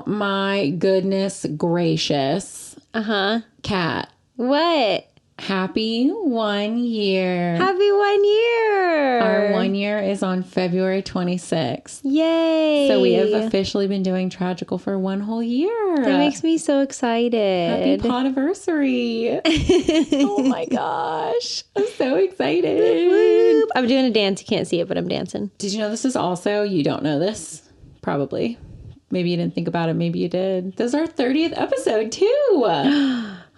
Oh my goodness gracious. Kat. What? Happy 1 year. Happy 1 year. Our 1 year is on February 26th. Yay. So we have officially been doing Tragical for 1 whole year. That makes me so excited. Happy podiversary. Oh my gosh. I'm so excited. I'm doing a dance. You can't see it, but I'm dancing. Did you know this is also, you don't know this, probably. Maybe you didn't think about it. Maybe you did. This is our 30th episode too.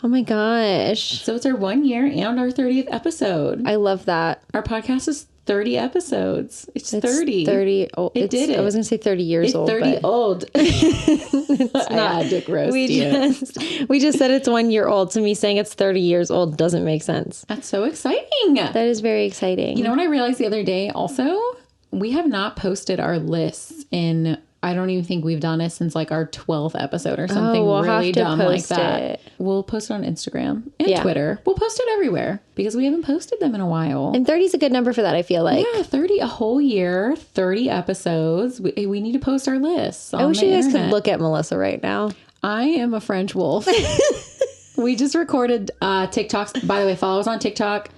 Oh my gosh. So it's our 1 year and our 30th episode. I love that. Our podcast is 30 episodes. It's 30. 30. Oh, It did it. I was going to say 30 years It's old. 30 but old. It's not. Dick roast we just said it's 1 year old. So me saying it's 30 years old doesn't make sense. That's so exciting. That is very exciting. You know what I realized the other day also? We have not posted our lists in, I don't even think we've done it since like our 12th episode or something we'll really have to dumb like post that. it. We'll post it on Instagram and Twitter. We'll post it everywhere because we haven't posted them in a while. And 30 is a good number for that, I feel like. Yeah, 30, a whole year, 30 episodes. We need to post our lists on I wish the you guys internet. could look at Melissa right now. I am a French wolf. We just recorded TikToks. By the way, follow us on TikTok.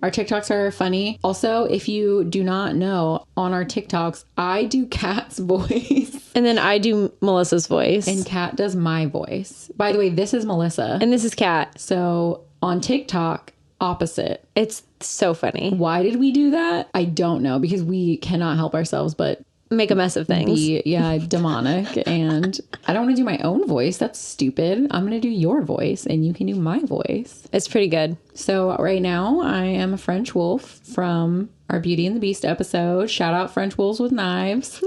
Our TikToks are funny. Also, if you do not know, on our TikToks, I do Kat's voice. And then I do Melissa's voice. And Kat does my voice. By the way, this is Melissa. And this is Kat. So on TikTok, opposite. It's so funny. Why did we do that? I don't know, because we cannot help ourselves but Make a mess of things. be demonic. And I don't want to do my own voice. That's stupid. I'm going to do your voice and you can do my voice. It's pretty good. So right now I am a French wolf from our Beauty and the Beast episode. Shout out French wolves with knives.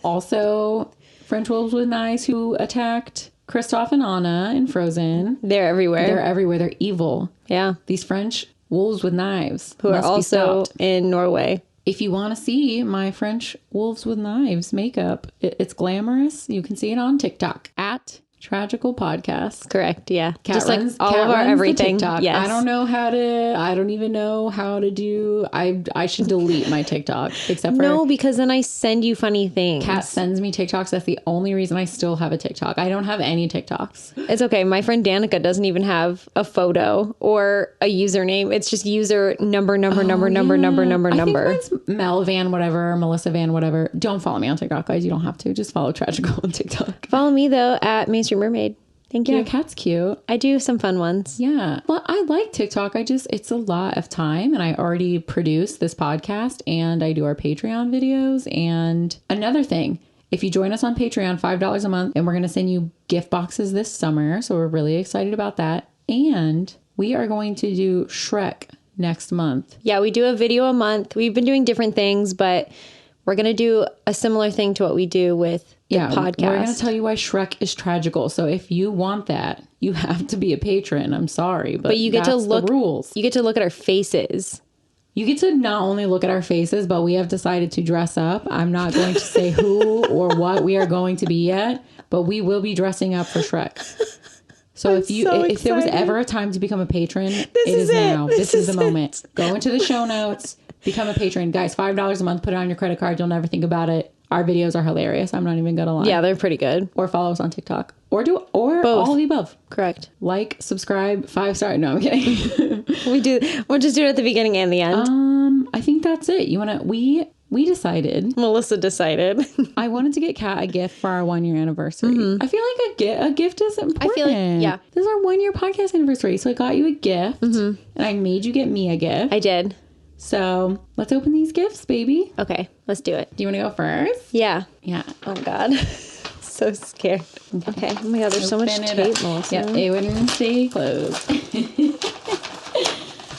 Also French wolves with knives who attacked Kristoff and Anna in Frozen. They're everywhere. They're everywhere. They're evil. Yeah. These French wolves with knives Who are must be also stopped. in Norway. If you want to see my French wolves with knives makeup, it's glamorous. You can see it on TikTok at Tragical Podcast. Correct. Yeah. Kat Just like runs- all Kat of our runs the everything. TikTok. Yes. I don't even know how to do. I should delete my TikTok except for No, because then I send you funny things. Kat sends me TikToks. That's the only reason I still have a TikTok. I don't have any TikToks. It's okay. My friend Danica doesn't even have a photo or a username. It's just user number. I think mine's Mel Van whatever, Melissa Van whatever. Don't follow me on TikTok, guys. You don't have to. Just follow Tragical on TikTok. Follow me though at Main Street Mermaid. Thank you. Yeah, Kat's cute. I do some fun ones. Yeah. Well, I like TikTok. It's a lot of time and I already produce this podcast and I do our Patreon videos. And another thing, if you join us on Patreon, $5 a month, and we're going to send you gift boxes this summer. So we're really excited about that. And we are going to do Shrek next month. Yeah, we do a video a month. We've been doing different things, but we're going to do a similar thing to what we do with the podcast. We're going to tell you why Shrek is tragical. So if you want that, you have to be a patron. I'm sorry, but you get to look the rules. You get to look at our faces. You get to not only look at our faces, but we have decided to dress up. I'm not going to say who or what we are going to be yet, but we will be dressing up for Shrek. So if there was ever a time to become a patron, it is now. This is the moment. Go into the show notes, become a patron. Guys, $5 a month, put it on your credit card. You'll never think about it. Our videos are hilarious. I'm not even going to lie. Yeah, they're pretty good. Or follow us on TikTok. Or both. All of the above. Correct. Like, subscribe, 5-star. No, I'm kidding. We'll just do it at the beginning and the end. I think that's it. We decided. Melissa decided. I wanted to get Kat a gift for our 1 year anniversary. I feel like a gift is important. I feel like, yeah. This is our 1 year podcast anniversary. So I got you a gift and I made you get me a gift. I did. So let's open these gifts, baby. Okay, let's do it. Do you want to go first? Yeah. Yeah. Oh God. So scared. Okay. Oh my God, there's so much tape, Melissa. Yeah, it wouldn't stay closed.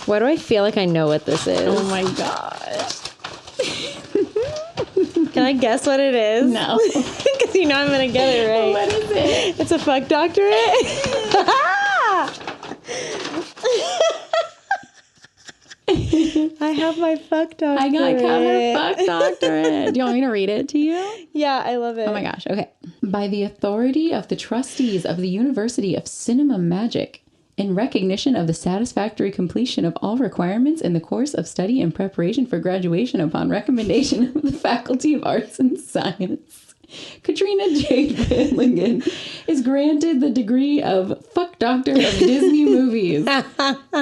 Why do I feel like I know what this is? Oh my gosh. Can I guess what it is? No. Because you know I'm going to get it right. What is it? It's a fuck doctorate. I have my fuck doctorate. I got her fuck doctorate. Do you want me to read it to you? Yeah, I love it. Oh my gosh. Okay. By the authority of the trustees of the University of Cinema Magic, in recognition of the satisfactory completion of all requirements in the course of study and preparation for graduation upon recommendation of the Faculty of Arts and Science, Katrina J. Finnegan is granted the degree of Fuck Doctor of Disney Movies,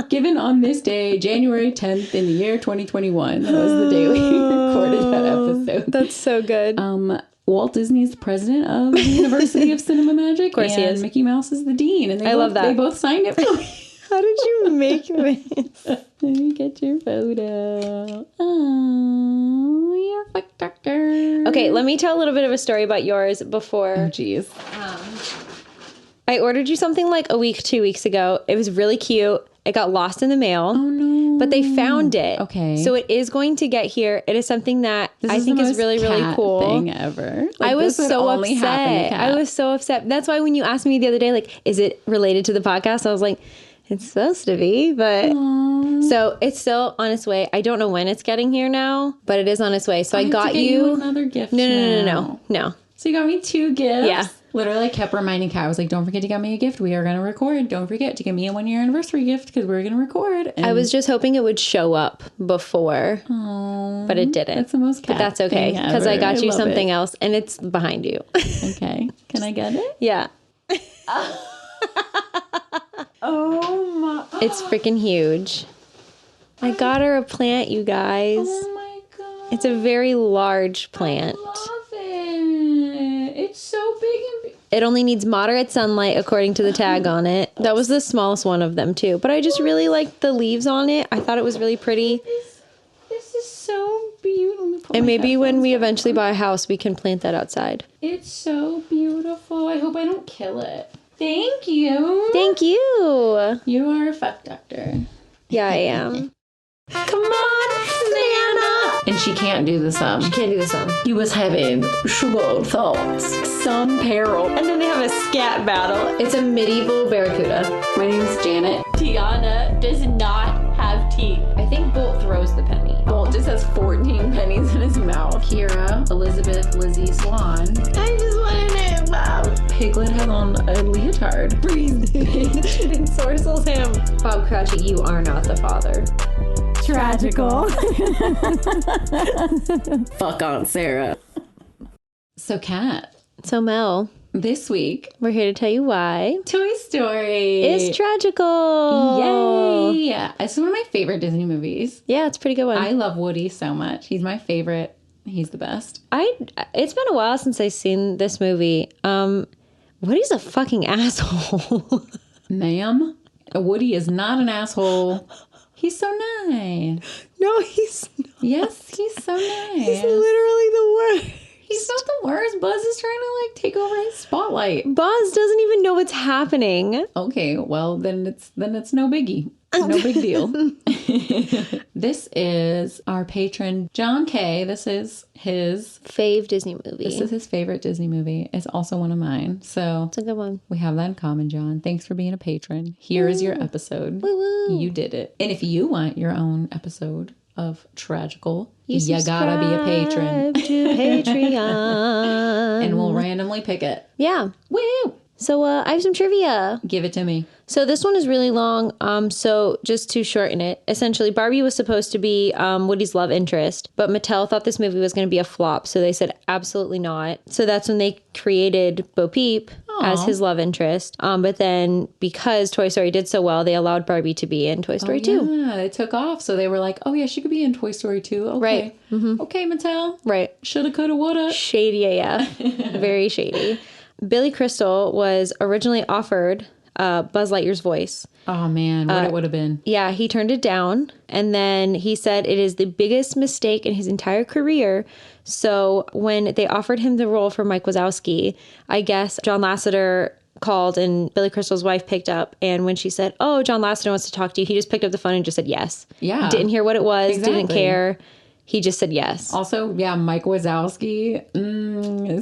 given on this day, January 10th in the year 2021. That was the day we recorded that episode. That's so good. Walt Disney is the president of the University of Cinema Magic, of course and he is. Mickey Mouse is the dean. And I love that. They both signed it for me. How did you make this? Let me get your photo. Oh, you're a fuck doctor. Okay, let me tell a little bit of a story about yours before. Oh, jeez. I ordered you something like 2 weeks ago. It was really cute. It got lost in the mail. Oh, no. But they found it. Okay. So it is going to get here. It is something that I think is really, really cool. Thing ever. Like, I was so upset. I was so upset. That's why when you asked me the other day, like, is it related to the podcast? I was like, it's supposed to be, but so it's still on its way. I don't know when it's getting here now, but it is on its way. So I got you another gift. No. So you got me 2 gifts. Yeah. Literally, I kept reminding Kat. I was like, don't forget to get me a gift. We are going to record. Don't forget to get me a 1-year anniversary gift because we're going to record. And I was just hoping it would show up before, but it didn't. That's the most Kat But that's okay because I got you something else and it's behind you. Okay. Can I get it? Yeah. Oh my. It's freaking huge. I got her a plant, you guys. Oh my God. It's a very large plant. I love it. It's so big and It only needs moderate sunlight according to the tag on it. That was the smallest one of them too. But I just really liked the leaves on it. I thought it was really pretty. This is so beautiful. And maybe when we eventually buy a house, we can plant that outside. It's so beautiful. I hope I don't kill it. Thank you. Thank you. You are a fuck doctor. Yeah, I am. Come on, Savannah. And she can't do the sum. Can't do this one. He was having sugar thoughts. Some peril. And then they have a scat battle. It's a medieval barracuda. My name's Janet. Tiana does not have teeth. I think Bolt throws the penny. Bolt just has 14 pennies in his mouth. Kira, Elizabeth, Lizzie, Swan. I just want to name Bob. Piglet has on a leotard. Breathe. And Sorcel's him. Bob Cratchit, you are not the father. Tragical. Fuck Aunt Sarah. So, Kat, So Mel, this week, we're here to tell you why Toy Story it's tragical. Yay! It's one of my favorite Disney movies. Yeah, it's a pretty good one. I love Woody so much. He's my favorite. He's the best. It's been a while since I've seen this movie. Woody's a fucking asshole. Ma'am, Woody is not an asshole. He's so nice. No, he's not. Yes, he's so nice. He's literally the worst. He's not the worst. Buzz is trying to like take over his spotlight. Buzz doesn't even know what's happening. Okay, well then it's no biggie. No big deal. This is our patron John K. This is his Fave Disney movie. This is his favorite Disney movie. It's also one of mine. So It's a good one. we have that in common, John. Thanks for being a patron. Here is your episode. Woo-woo. You did it. And if you want your own episode of Tragical, You gotta be a patron. subscribe to Patreon. And we'll randomly pick it. Yeah. Woo! So I have some trivia. Give it to me. So this one is really long. So just to shorten it, essentially Barbie was supposed to be Woody's love interest, but Mattel thought this movie was going to be a flop. So they said absolutely not. So that's when they created Bo Peep as his love interest. But then because Toy Story did so well, they allowed Barbie to be in Toy Story 2. Yeah, it took off. So they were like, oh yeah, she could be in Toy Story 2. Okay. Right. Mm-hmm. Okay, Mattel. Right. Shoulda, coulda, woulda. Shady AF. Very shady. Billy Crystal was originally offered Buzz Lightyear's voice. Oh man, what it would have been. Yeah, he turned it down. And then he said it is the biggest mistake in his entire career. So when they offered him the role for Mike Wazowski, I guess John Lasseter called and Billy Crystal's wife picked up. And when she said, oh, John Lasseter wants to talk to you, he just picked up the phone and just said yes. Yeah. Didn't hear what it was, didn't Exactly. care. He just said yes. Also, yeah, Mike Wazowski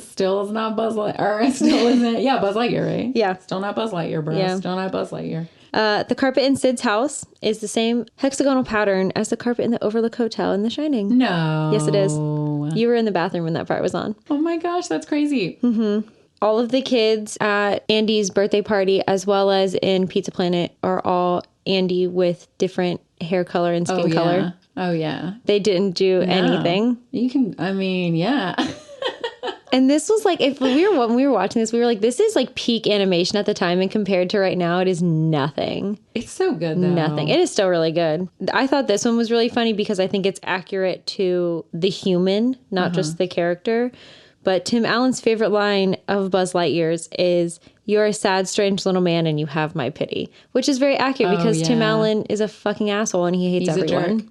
still is not Buzz Lightyear. Or still isn't. Yeah, Buzz Lightyear, right? Yeah. Still not Buzz Lightyear, bro. Yeah. Still not Buzz Lightyear. The carpet in Sid's house is the same hexagonal pattern as the carpet in the Overlook Hotel in The Shining. No. Yes, it is. You were in the bathroom when that part was on. Oh my gosh, that's crazy. All of the kids at Andy's birthday party, as well as in Pizza Planet, are all Andy with different hair color and skin color. Oh yeah. They didn't do anything. You can, I mean, yeah. And this was like, when we were watching this, we were like, this is like peak animation at the time, and compared to right now, it is nothing. It's so good though. Nothing. It is still really good. I thought this one was really funny because I think it's accurate to the human, not just the character. But Tim Allen's favorite line of Buzz Lightyear's is, "You're a sad, strange little man and you have my pity," which is very accurate because Tim Allen is a fucking asshole and he hates everyone. A jerk.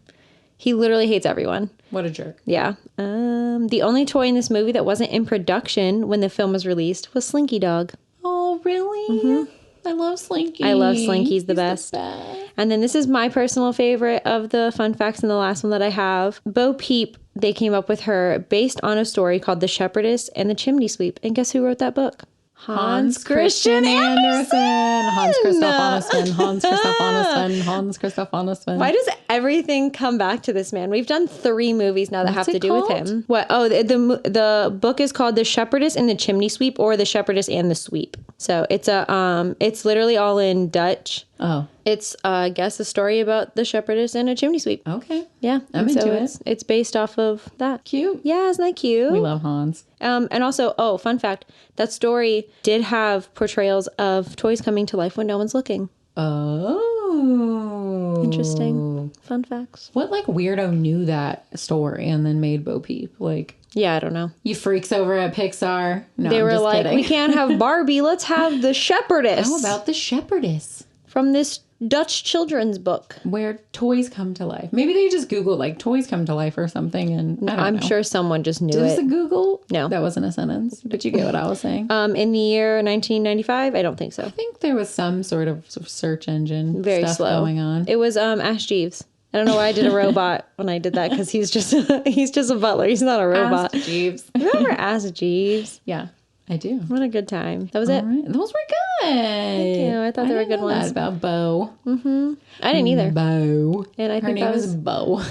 He literally hates everyone. What a jerk. Yeah. The only toy in this movie that wasn't in production when the film was released was Slinky Dog. Oh, really? I love Slinky. I love Slinky. He's the best. And then this is my personal favorite of the fun facts and the last one that I have. Bo Peep, they came up with her based on a story called The Shepherdess and the Chimney Sweep. And guess who wrote that book? Hans Christian Andersen. Hans Christoph Andersen. Hans Christoph Andersen. Hans Christoph Andersen. Why does everything come back to this man? We've done 3 movies now that have to do with him. What? Oh, the book is called The Shepherdess and the Chimney Sweep, or The Shepherdess and the Sweep. So it's literally all in Dutch. Oh. It's I guess a story about the shepherdess and a chimney sweep. Okay. Yeah. I'm into it. It's based off of that. Cute. Yeah, isn't that cute? We love Hans. And also, fun fact, that story did have portrayals of toys coming to life when no one's looking. Oh. Interesting. Fun facts. What like weirdo knew that story and then made Bo Peep? Like, yeah, I don't know. you freaks over at Pixar. No, they I'm were just like, kidding. we can't have Barbie. Let's have the shepherdess. How about the shepherdess? From this Dutch children's book. Where toys come to life. Maybe they just Googled like toys come to life or something. And I'm sure someone just knew Did it. it Google? No. That wasn't a sentence, but you get what I was saying. In the year 1995? I don't think so. I think there was some sort of search engine Very stuff slow going on. It was Ash Jeeves. I don't know why I did a robot when I did that because he's just a butler. He's not a robot. Ask Jeeves. Remember Ash Jeeves? Yeah, I do. What a good time. That was it. All right. Those were good. Thank you. I thought they were good know that ones. about Bo. I didn't either. Bo. And I Her think name that is was Bo.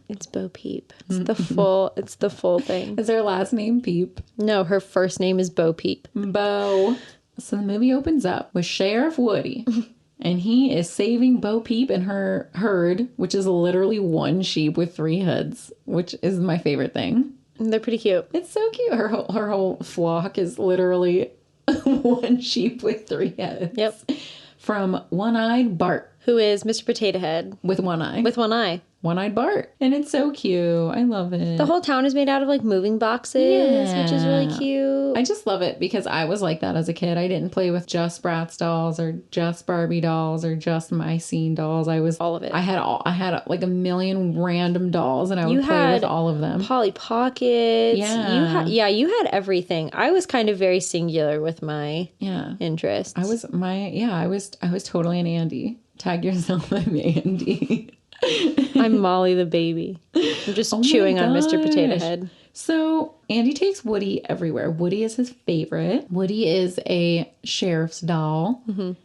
it's Bo Peep. It's the full. It's the full thing. Is her last name Peep? No, her first name is Bo Peep. Bo. So the movie opens up with Sheriff Woody. And he is saving Bo Peep and her herd, which is literally one sheep with 3 heads, which is my favorite thing. They're pretty cute. It's so cute. Her whole flock is literally one sheep with 3 heads. Yep. From One-Eyed Bart. Who is Mr. Potato Head With one eye. with one eye. One-Eyed Bart. And it's so cute. I love it. The whole town is made out of like moving boxes, which is really cute. I just love it because I was like that as a kid. I didn't play with just Bratz dolls or just Barbie dolls or just My Scene dolls. I was all of it. I had like a million random dolls and I would play with all of them. Polly Pockets. Yeah. You had everything. I was kind of very singular with my interests. I was totally an Andy. Tag yourself, I'm Andy. I'm Molly the baby. I'm just chewing on Mr. Potato Head. So Andy takes Woody everywhere. Woody is his favorite. Woody is a sheriff's doll.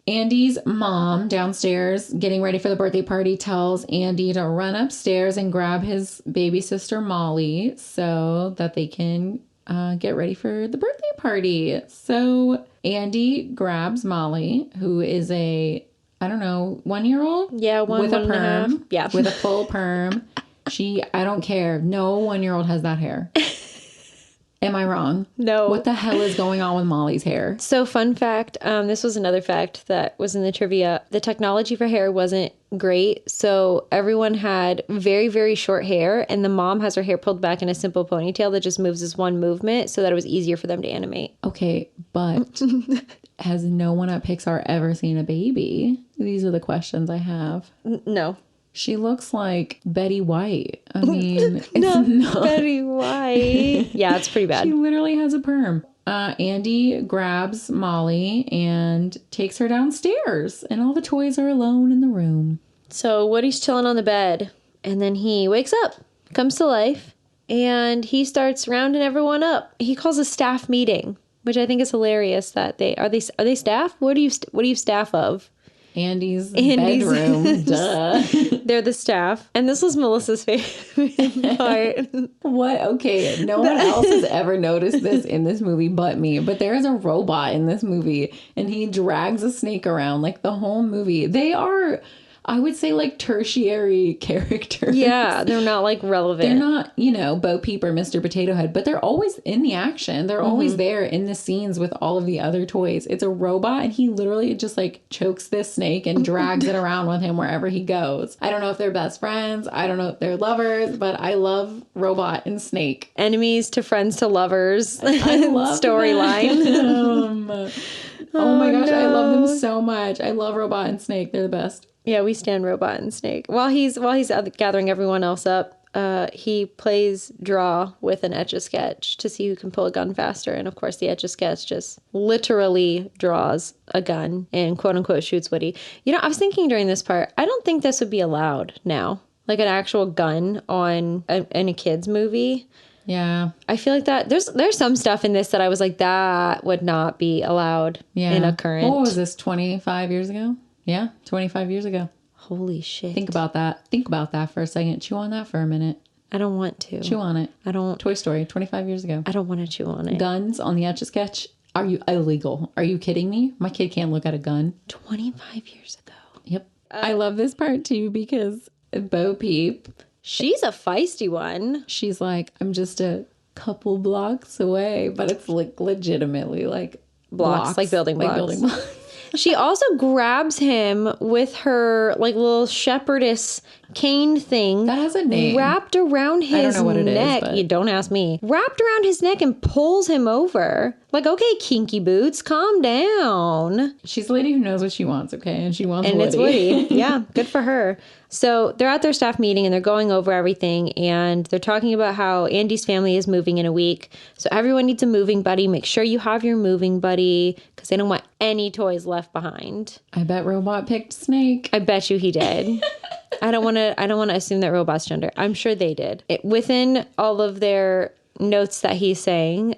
Andy's mom downstairs getting ready for the birthday party tells Andy to run upstairs and grab his baby sister Molly so that they can get ready for the birthday party. So Andy grabs Molly, who is a 1-year-old? Yeah, with a and a half. perm. Yeah. With a full perm. I don't care. No 1-year-old has that hair. Am I wrong? No. What the hell is going on with Molly's hair? So fun fact, this was another fact that was in the trivia. The technology for hair wasn't great. So everyone had very, very short hair. And the mom has her hair pulled back in a simple ponytail that just moves as one movement so that it was easier for them to animate. Okay, but has no one at Pixar ever seen a baby? These are the questions I have. No. She looks like Betty White. I mean, it's not Betty White. Yeah, it's pretty bad. She literally has a perm. Andy grabs Molly and takes her downstairs, and all the toys are alone in the room. So Woody's chilling on the bed, and then he wakes up, comes to life, and he starts rounding everyone up. He calls a staff meeting, which I think is hilarious. That are they staff? What do you staff of? Andy's bedroom. Duh. They're the staff. And this was Melissa's favorite part. What? Okay. No one else has ever noticed this in this movie but me. But there is a robot in this movie and he drags a snake around like the whole movie. They are I would say like tertiary characters. Yeah, they're not like relevant. They're not, Bo Peep or Mr. Potato Head, but they're always in the action. They're always there in the scenes with all of the other toys. It's a robot, and he literally just like chokes this snake and drags it around with him wherever he goes. I don't know if they're best friends. I don't know if they're lovers, but I love Robot and Snake. Enemies to friends to lovers I love storyline. Oh my gosh, I love them so much. I love Robot and Snake. They're the best. Yeah, we stand Robot and Snake. While he's gathering everyone else up, he plays draw with an Etch-a-Sketch to see who can pull a gun faster. And of course, the Etch-a-Sketch just literally draws a gun and quote unquote shoots Woody. I was thinking during this part, I don't think this would be allowed now. Like an actual gun in a kid's movie. Yeah. I feel like that there's some stuff in this that I was like, that would not be allowed in a current. What was this, 25 years ago? Yeah, 25 years ago. Holy shit. Think about that. Think about that for a second. Chew on that for a minute. I don't want to. Chew on it. I don't. Toy Story, 25 years ago. I don't want to chew on it. Guns on the Etch-a-Sketch. Are you illegal? Are you kidding me? My kid can't look at a gun. 25 years ago. Yep. I love this part too because Bo Peep. She's a feisty one. She's like, I'm just a couple blocks away, but it's like legitimately like Blocks, like building blocks. Like building blocks. She also grabs him with her like little shepherdess cane thing. That has a name. Wrapped around his neck. I don't know what it is, but... You don't ask me. Wrapped around his neck and pulls him over. Like, okay, Kinky Boots, calm down. She's a lady who knows what she wants, okay? And she wants and Woody. It's Woody. Yeah, good for her. So they're at their staff meeting and they're going over everything and they're talking about how Andy's family is moving in a week. So everyone needs a moving buddy. Make sure you have your moving buddy because they don't want any toys left behind. I bet Robot picked Snake. I bet you he did. I don't want to assume that Robot's gender. I'm sure they did. Within all of their notes that he's saying,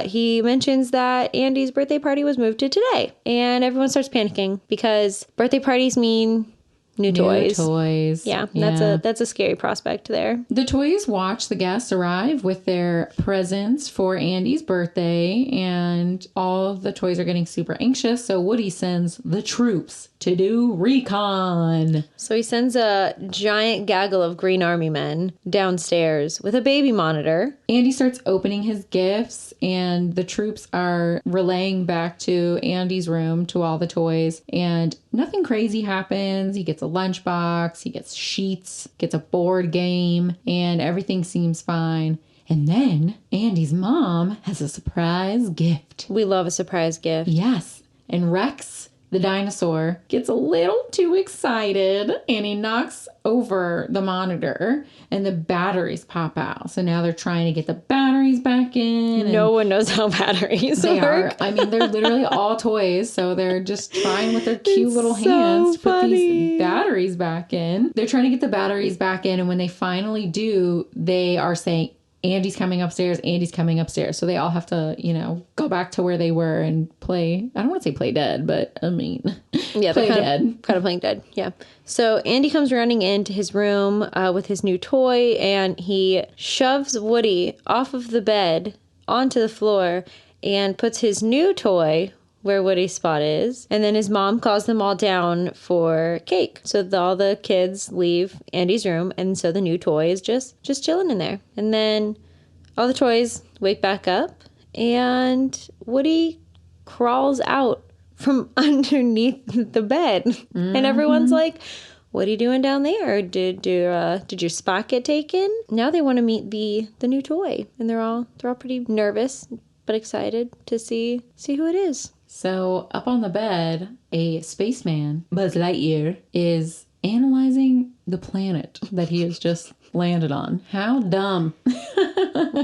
he mentions that Andy's birthday party was moved to today. And everyone starts panicking because birthday parties mean New toys. Yeah, that's a scary prospect there. The toys watch the guests arrive with their presents for Andy's birthday, and all of the toys are getting super anxious, so Woody sends the troops to do recon. So he sends a giant gaggle of Green Army men downstairs with a baby monitor. Andy starts opening his gifts, and the troops are relaying back to Andy's room to all the toys, and nothing crazy happens. He gets a lunchbox, he gets sheets, gets a board game, and everything seems fine. And then Andy's mom has a surprise gift. We love a surprise gift. Yes. And Rex, the dinosaur, gets a little too excited and he knocks over the monitor and the batteries pop out. So now they're trying to get the batteries back in. No one knows how batteries work. I mean, they're literally all toys. So they're just trying with their cute little hands to put these batteries back in. They're trying to get the batteries back in. And when they finally do, they are saying, Andy's coming upstairs. Andy's coming upstairs. So they all have to, go back to where they were and play. I don't want to say play dead, but I mean, yeah, play they're dead. Kind of playing dead. Yeah. So Andy comes running into his room with his new toy and he shoves Woody off of the bed onto the floor and puts his new toy where Woody's spot is. And then his mom calls them all down for cake. So all the kids leave Andy's room. And so the new toy is just chilling in there. And then all the toys wake back up. And Woody crawls out from underneath the bed. Mm-hmm. And everyone's like, what are you doing down there? Did your spot get taken? Now they want to meet the new toy. And they're all pretty nervous but excited to see who it is. So up on the bed, a spaceman, Buzz Lightyear, is analyzing the planet that he has just landed on. How dumb.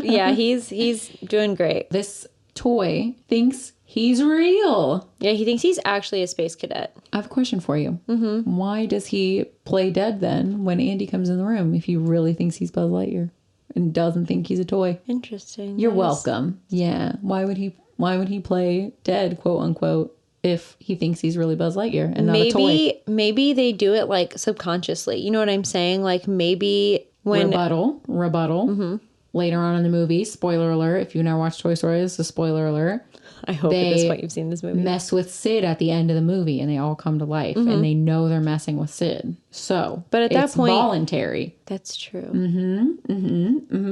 Yeah, he's doing great. This toy thinks he's real. Yeah, he thinks he's actually a space cadet. I have a question for you. Mm-hmm. Why does he play dead then when Andy comes in the room if he really thinks he's Buzz Lightyear and doesn't think he's a toy? Interesting. You're welcome. Yeah. Why would he play dead, quote unquote, if he thinks he's really Buzz Lightyear and not a toy? Maybe they do it like subconsciously. You know what I'm saying? Like maybe when... Rebuttal. Mm-hmm. Later on in the movie, spoiler alert, if you now watch Toy Story, this is a spoiler alert. I hope at this point you've seen this movie. Mess with Sid at the end of the movie, and they all come to life, and they know they're messing with Sid. So, but at that point, voluntary. That's true.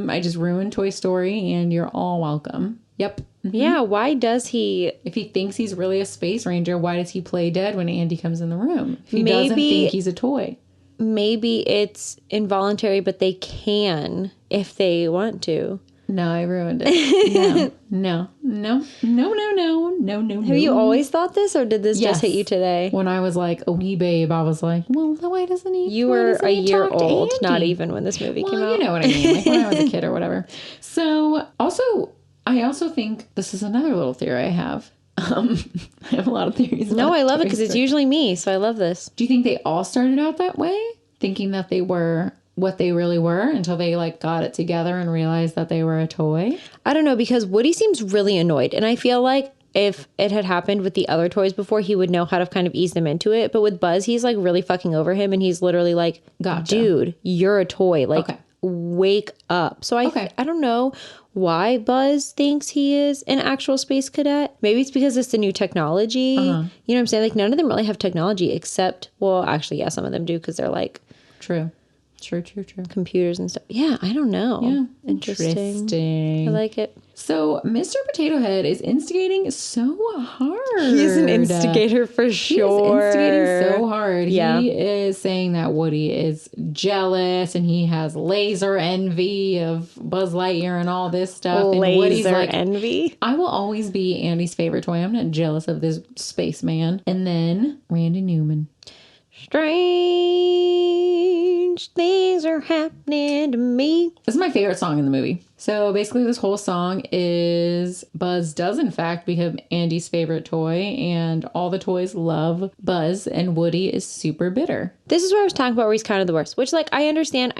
I just ruined Toy Story, and you're all welcome. Yep. Yeah, why does he... If he thinks he's really a space ranger, why does he play dead when Andy comes in the room? If he doesn't think he's a toy. Maybe it's involuntary, but they can if they want to. No, I ruined it. No. Have you always thought this, or did this just hit you today? When I was like a wee babe, I was like, well, why doesn't he? You were a year old, not even when this movie came out. You know what I mean, like when I was a kid or whatever. So, I also think this is another little theory I have. I have a lot of theories. No, I love it because it's usually me, so I love this. Do you think they all started out that way, thinking that they were what they really were, until they like got it together and realized that they were a toy? I don't know, because Woody seems really annoyed, and I feel like if it had happened with the other toys before, he would know how to kind of ease them into it. But with Buzz, he's like really fucking over him, and he's literally like, Gotcha. Dude, you're a toy. Like, wake up. So I don't know why Buzz thinks he is an actual space cadet. Maybe it's because it's the new technology. You know what I'm saying? Like, none of them really have technology except, well, actually, yeah, some of them do, because they're like... True. Computers and stuff. Yeah, I don't know. Yeah. Interesting. I like it. So, Mr. Potato Head is instigating so hard. He's an instigator for sure. He is instigating so hard. Yeah. He is saying that Woody is jealous and he has laser envy of Buzz Lightyear and all this stuff. And Woody's like, envy. I will always be Andy's favorite toy. I'm not jealous of this spaceman. And then Randy Newman. Strange things are happening to me. This is my favorite song in the movie. So basically this whole song is Buzz does in fact become Andy's favorite toy, and all the toys love Buzz, and Woody is super bitter. This is where I was talking about where he's kind of the worst, which like I understand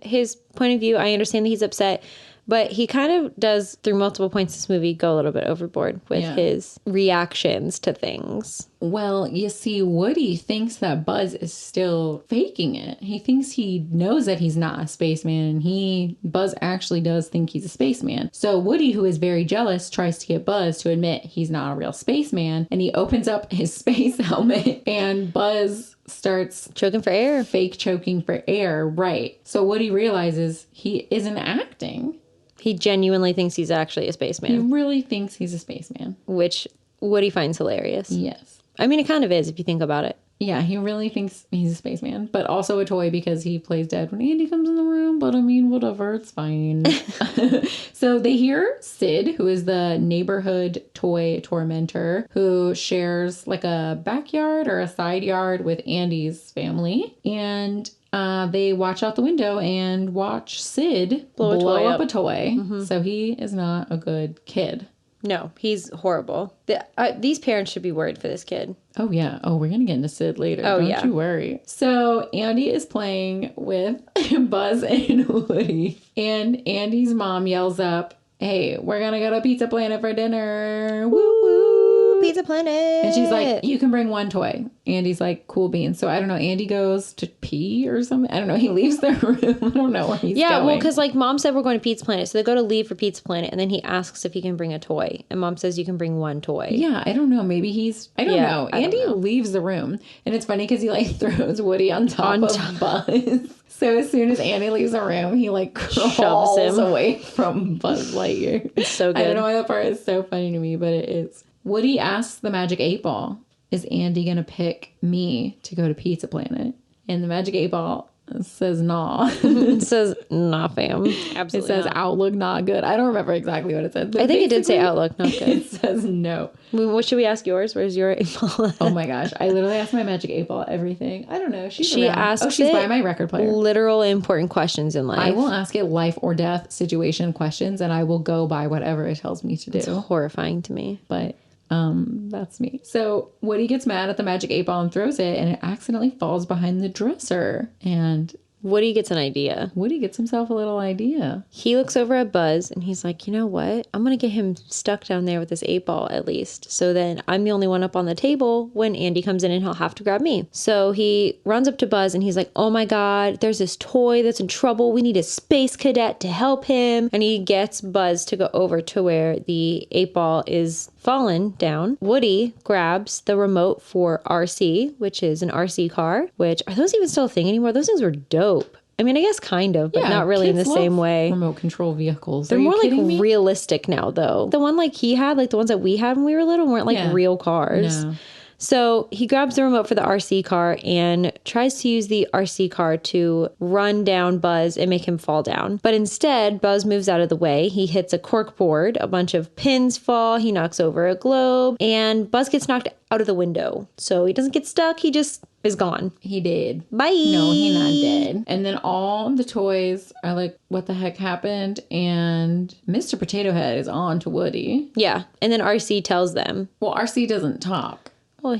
his point of view. I understand that he's upset. But he kind of does, through multiple points in this movie, go a little bit overboard with his reactions to things. Well, you see, Woody thinks that Buzz is still faking it. He thinks he knows that he's not a spaceman, and Buzz actually does think he's a spaceman. So Woody, who is very jealous, tries to get Buzz to admit he's not a real spaceman, and he opens up his space helmet, and Buzz starts choking for air. Fake choking for air, right. So Woody realizes he isn't acting. He genuinely thinks he's actually a spaceman. He really thinks he's a spaceman. Which Woody finds hilarious. Yes. I mean, it kind of is if you think about it. Yeah, he really thinks he's a spaceman, but also a toy because he plays dead when Andy comes in the room. But I mean, whatever, it's fine. So they hear Sid, who is the neighborhood toy tormentor, who shares like a backyard or a side yard with Andy's family. And they watch out the window and watch Sid blow up a toy. Mm-hmm. So he is not a good kid. No, he's horrible. These parents should be worried for this kid. Oh, yeah. Oh, we're going to get into Sid later. Don't you worry. So Andy is playing with Buzz and Woody. And Andy's mom yells up, hey, we're going to go to Pizza Planet for dinner. Woo woo. Pizza Planet. And she's like, you can bring one toy. Andy's like, cool beans. So I don't know. Andy goes to pee or something. I don't know. He leaves the room. I don't know where he's going. Yeah, well, because like mom said we're going to Pizza Planet. So they go to leave for Pizza Planet. And then he asks if he can bring a toy. And mom says you can bring one toy. Yeah, I don't know. Maybe I don't know. Andy leaves the room. And it's funny because he like throws Woody on top of Buzz. So as soon as Andy leaves the room, he like crawls him away from Buzz Lightyear. It's so good. I don't know why that part is so funny to me, but it is. Woody asks the Magic 8 Ball, is Andy going to pick me to go to Pizza Planet? And the Magic 8 Ball says nah. It says nah, fam. Absolutely. It says not. Outlook not good. I don't remember exactly what it said. I think it did say outlook not good. It says no. What should we ask yours? Where's your 8 ball? Oh my gosh. I literally asked my Magic 8 Ball everything. I don't know. She asks she's by my record player. Literal important questions in life. I will ask it life or death situation questions, and I will go by whatever it tells me to do. It's horrifying to me. But that's me. So Woody gets mad at the Magic 8 Ball and throws it, and it accidentally falls behind the dresser. And Woody gets an idea. Woody gets himself a little idea. He looks over at Buzz and he's like, you know what? I'm going to get him stuck down there with this 8 ball at least. So then I'm the only one up on the table when Andy comes in and he'll have to grab me. So he runs up to Buzz and he's like, oh my God, there's this toy that's in trouble. We need a space cadet to help him. And he gets Buzz to go over to where the 8 ball is fallen down. Woody grabs the remote for RC, which is an RC car, which are those even still a thing anymore? Those things were dope. I mean, I guess kind of, but not really in the same way. Remote control vehicles. They're more like realistic now, though. The one like he had, like the ones that we had when we were little, weren't like real cars. No. So he grabs the remote for the RC car and tries to use the RC car to run down Buzz and make him fall down. But instead, Buzz moves out of the way. He hits a cork board, a bunch of pins fall, he knocks over a globe, and Buzz gets knocked out of the window. So he doesn't get stuck, he just is gone. He did. Bye. No, he not dead. And then all the toys are like, what the heck happened? And Mr. Potato Head is on to Woody. Yeah. And then RC tells them. Well, RC doesn't talk. Well,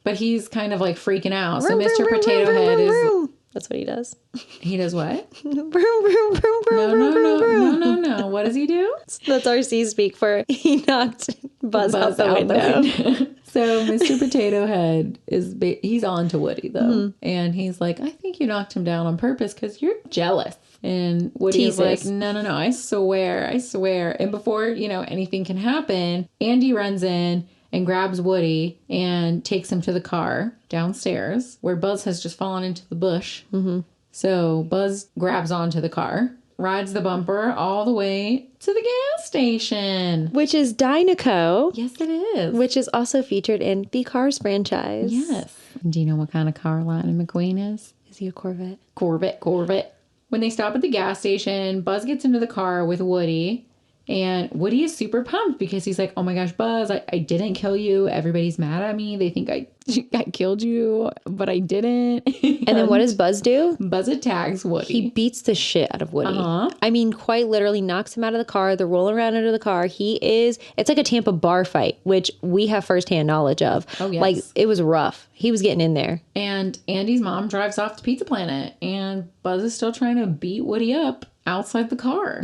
But he's kind of like freaking out. So Mr. Potato Head is... That's what he does. He does what? No. What does he do? That's RC speak for he knocked Buzz out the window. So Mr. Potato Head he's on to Woody though. Mm-hmm. And he's like, I think you knocked him down on purpose because you're jealous. And Woody's like, no, I swear. And before, anything can happen, Andy runs in and grabs Woody and takes him to the car downstairs where Buzz has just fallen into the bush. Mm-hmm. So Buzz grabs onto the car, rides the bumper all the way to the gas station. Which is Dynaco. Yes, it is. Which is also featured in the Cars franchise. Yes. Do you know what kind of car Lightning McQueen is? Is he a Corvette? Corvette. When they stop at the gas station, Buzz gets into the car with Woody. And Woody is super pumped because he's like, oh my gosh, Buzz, I didn't kill you. Everybody's mad at me. They think I killed you, but I didn't. And then what does Buzz do? Buzz attacks Woody. He beats the shit out of Woody. I mean, quite literally knocks him out of the car. They're rolling around under the car. It's like a Tampa bar fight, which we have firsthand knowledge of. Oh, yes. Like, it was rough. He was getting in there. And Andy's mom drives off to Pizza Planet. And Buzz is still trying to beat Woody up outside the car.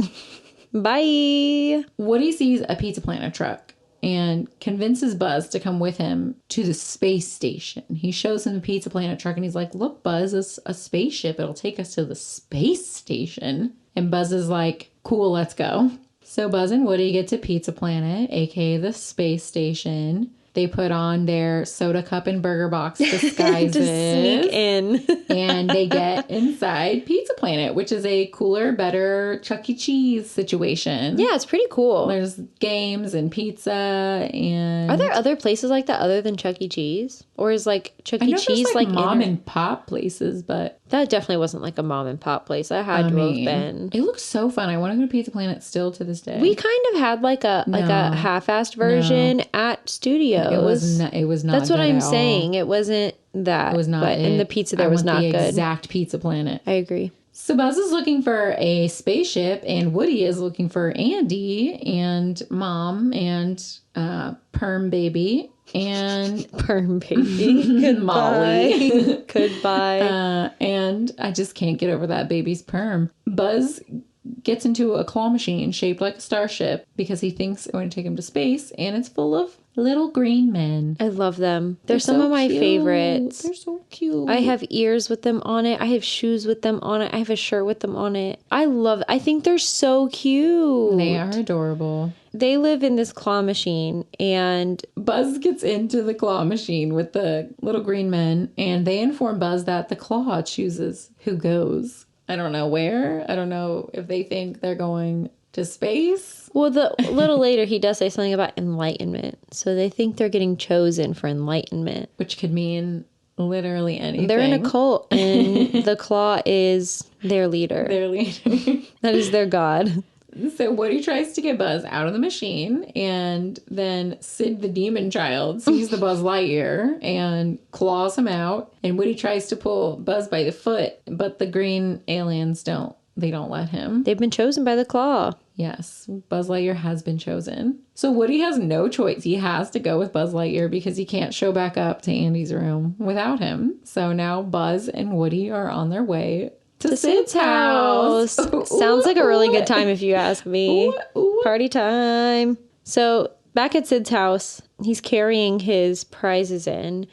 Bye. Woody sees a Pizza Planet truck and convinces Buzz to come with him to the space station. He shows him the Pizza Planet truck and he's like, look, Buzz, it's a spaceship. It'll take us to the space station. And Buzz is like, cool, let's go. So Buzz and Woody get to Pizza Planet, aka the space station. They put on their soda cup and burger box disguises. To sneak in. And they get inside Pizza Planet, which is a cooler, better Chuck E. Cheese situation. Yeah, it's pretty cool. There's games and pizza and... Are there other places like that other than Chuck E. Cheese? Or is like Chuck E. Cheese like mom and pop places, but... That definitely wasn't like a mom and pop place. That had to have been. It looks so fun. I want to go to Pizza Planet still to this day. We kind of had like a half-assed version at Studios. It was not. That's what I'm saying. It wasn't that. It was not. And the pizza there was not good. Exact Pizza Planet. I agree. So Buzz is looking for a spaceship, and Woody is looking for Andy and Mom and Perm Baby and Perm Baby Molly. Goodbye. And I just can't get over that baby's perm. Buzz gets into a claw machine shaped like a starship because he thinks it's going to take him to space, and it's full of little green men. I love them. They're some of my favorites. They're so cute. I have ears with them on it. I have shoes with them on it. I have a shirt with them on it. I think they're so cute. They are adorable. They live in this claw machine, and Buzz gets into the claw machine with the little green men, and they inform Buzz that the claw chooses who goes. I don't know where. I don't know if they think they're going to space. Well, a little later, he does say something about enlightenment. So they think they're getting chosen for enlightenment. Which could mean literally anything. They're in a cult, and the claw is their leader. That is their god. So Woody tries to get Buzz out of the machine, and then Sid the Demon Child sees the Buzz Lightyear and claws him out. And Woody tries to pull Buzz by the foot, but the green aliens don't let him. They've been chosen by the claw. Yes, Buzz Lightyear has been chosen. So Woody has no choice. He has to go with Buzz Lightyear because he can't show back up to Andy's room without him. So now Buzz and Woody are on their way to Sid's house. Sounds like a really good time if you ask me. Party time. So back at Sid's house, he's carrying his prizes in,